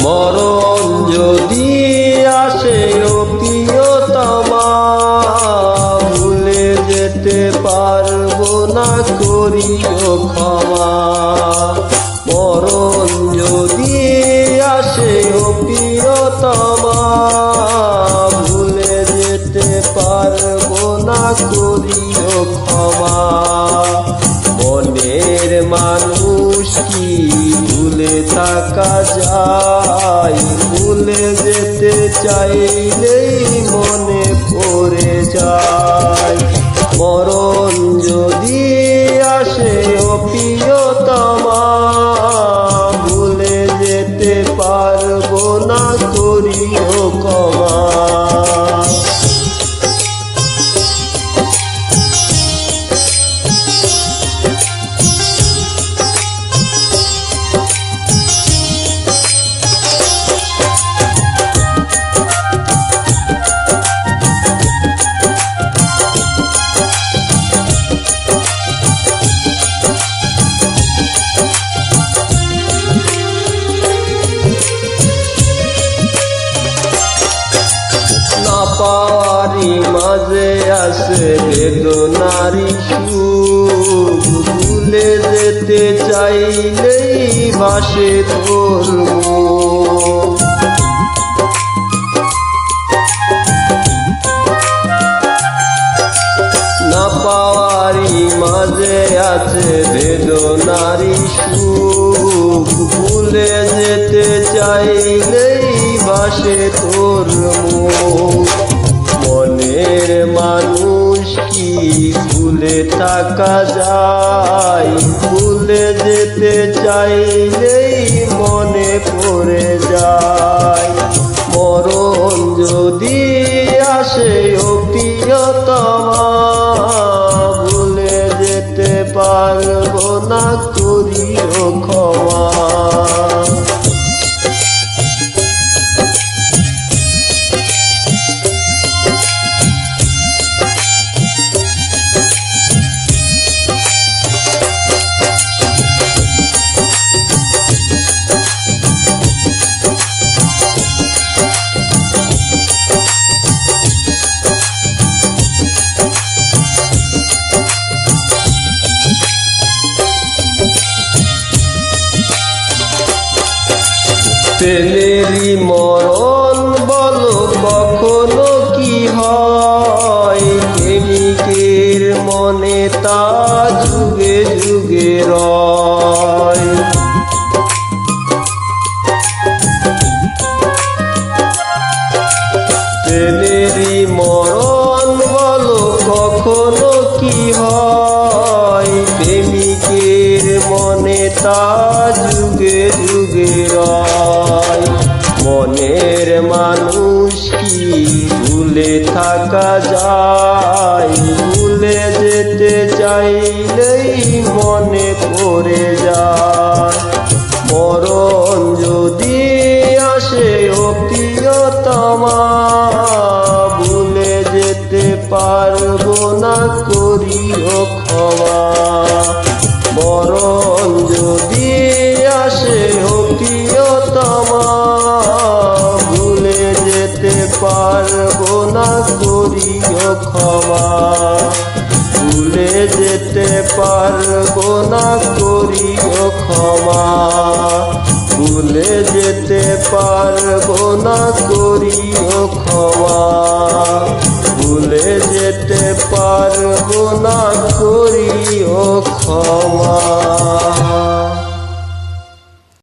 মরণ যদি আসে ও প্রিয়তমা, ভুলে যেতে পারবো না, করিও ক্ষমা। মরণ যদি আসে ও প্রিয়তমা, ভুলে যেতে পারবো না, করিও ক্ষমা। মনের মানুষ কি ভুলে থাকা যায়? ভুলে যেতে চাইলেই মনে পড়ে যায়। মরণ যদি আসে ও প্রিয়তমা, ভুলে যেতে পারবো না, করিও ক্ষমা। পাওয়ারি মাঝে আসে বেদনারি সুখ, ভুলে যেতে চাইলেই ভাসে তোর মুখ। না পাওয়ারি মাঝে আছে বেদনারি সুখ, ভুলে যেতে চাইলেই ভাসে তোর মুখ। মনের মানুষ কি ভুলে থাকা যায়? ভুলে যেতে চাইলেই মনে পড়ে যায়। মরণ যদি আসে ও প্রিয়তমা, ভুলে যেতে পারবো না, করিও ক্ষমা। প্রেমেরই মরণ বলো কখনো কি হয়? প্রেমিকের মনে তা যুগে যুগে রয়। প্রেমেরই মরণ বলো কখনো কি হয়? প্রেমিকের মনে তা যুগে যুগে রয়। মনের মানুষ কি ভুলে থাকা যায়? ভুলে যেতে চাইলেই মনে পড়ে যায়। মরণ যদি আসে ও প্রিয়তমা, ভুলে যেতে পারবো না, করিও ক্ষমা। মরণ যদি আসে ও প্রিয়তমা, ভুলে যেতে পারবো না, করিও ক্ষমা। ভুলে যেতে পারবো না, করিও ক্ষমা। ভুলে যেতে পারবো না, করিও ক্ষমা।